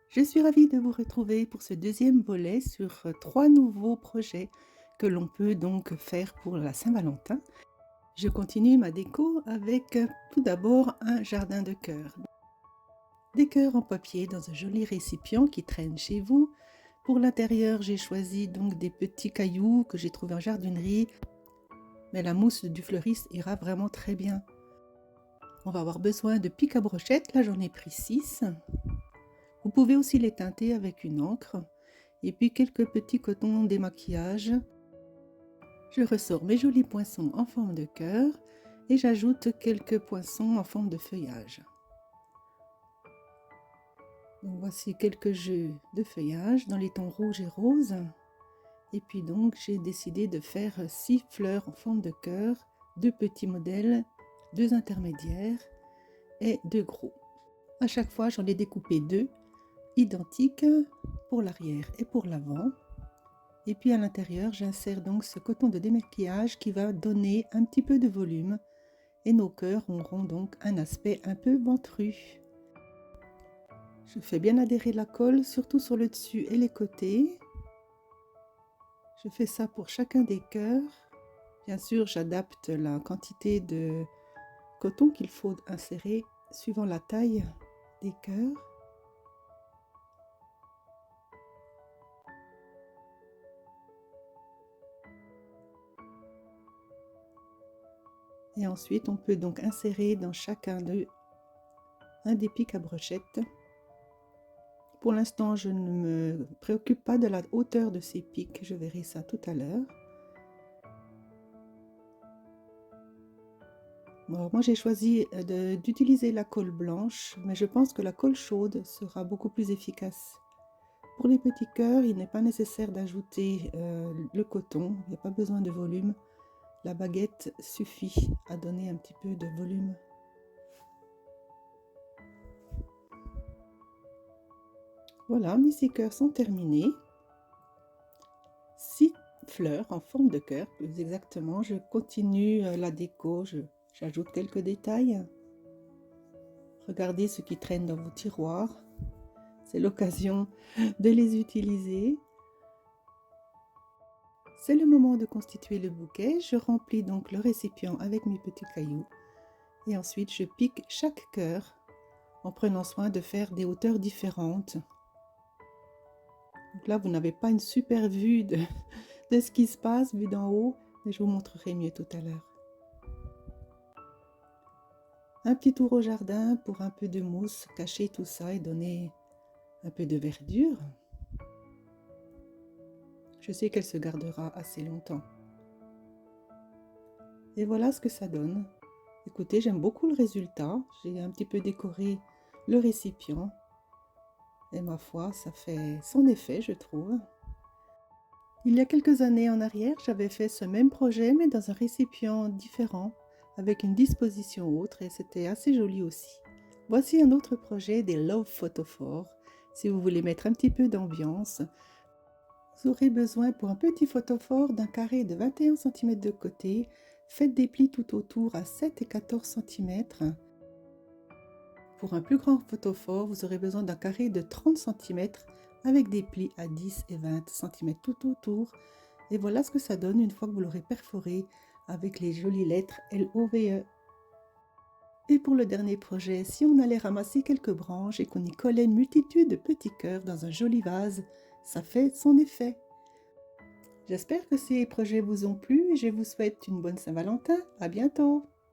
Je suis ravie de vous retrouver pour ce deuxième volet sur 3 nouveaux projets que l'on peut donc faire pour la Saint-Valentin. Je continue ma déco avec tout d'abord un jardin de cœur. Des cœurs en papier dans un joli récipient qui traîne chez vous. Pour l'intérieur, j'ai choisi donc des petits cailloux que j'ai trouvés en jardinerie, mais la mousse du fleuriste ira vraiment très bien. On va avoir besoin de pics à brochettes, là j'en ai pris 6. Vous pouvez aussi les teinter avec une encre. Et puis quelques petits cotons démaquillage. Je ressors mes jolis poinçons en forme de cœur et j'ajoute quelques poinçons en forme de feuillage. Donc voici quelques jeux de feuillage dans les tons rouge et rose. Et puis donc j'ai décidé de faire 6 fleurs en forme de cœur, 2 petits modèles, 2 intermédiaires et 2 gros. À chaque fois j'en ai découpé 2 identiques pour l'arrière et pour l'avant. Et puis à l'intérieur, j'insère donc ce coton de démaquillage qui va donner un petit peu de volume et nos cœurs auront donc un aspect un peu ventru. Je fais bien adhérer la colle, surtout sur le dessus et les côtés. Je fais ça pour chacun des cœurs. Bien sûr, j'adapte la quantité de coton qu'il faut insérer suivant la taille des cœurs. Et ensuite, on peut donc insérer dans chacun d'eux un des pics à brochettes. Pour l'instant, je ne me préoccupe pas de la hauteur de ces pics, je verrai ça tout à l'heure. Alors, moi, j'ai choisi d'utiliser la colle blanche, mais je pense que la colle chaude sera beaucoup plus efficace. Pour les petits cœurs, il n'est pas nécessaire d'ajouter le coton, il n'y a pas besoin de volume. La baguette suffit à donner un petit peu de volume. Voilà, mes 6 cœurs sont terminés. 6 fleurs en forme de cœur, plus exactement. Je continue la déco, j'ajoute quelques détails. Regardez ce qui traîne dans vos tiroirs. C'est l'occasion de les utiliser. C'est le moment de constituer le bouquet. Je remplis donc le récipient avec mes petits cailloux. Et ensuite, je pique chaque cœur en prenant soin de faire des hauteurs différentes. Donc là, vous n'avez pas une super vue de ce qui se passe vu d'en haut, mais je vous montrerai mieux tout à l'heure. Un petit tour au jardin pour un peu de mousse, cacher tout ça et donner un peu de verdure. Je sais qu'elle se gardera assez longtemps. Et voilà ce que ça donne. Écoutez, j'aime beaucoup le résultat. J'ai un petit peu décoré le récipient. Et ma foi, ça fait son effet, je trouve. Il y a quelques années en arrière, j'avais fait ce même projet, mais dans un récipient différent, avec une disposition autre, et c'était assez joli aussi. Voici un autre projet des Love Photophores. Si vous voulez mettre un petit peu d'ambiance, vous aurez besoin pour un petit photophore d'un carré de 21 cm de côté. Faites des plis tout autour à 7 et 14 cm. Pour un plus grand photophore, vous aurez besoin d'un carré de 30 cm avec des plis à 10 et 20 cm tout autour. Et voilà ce que ça donne une fois que vous l'aurez perforé avec les jolies lettres LOVE. Et pour le dernier projet, si on allait ramasser quelques branches et qu'on y collait une multitude de petits cœurs dans un joli vase, ça fait son effet. J'espère que ces projets vous ont plu et je vous souhaite une bonne Saint-Valentin. À bientôt!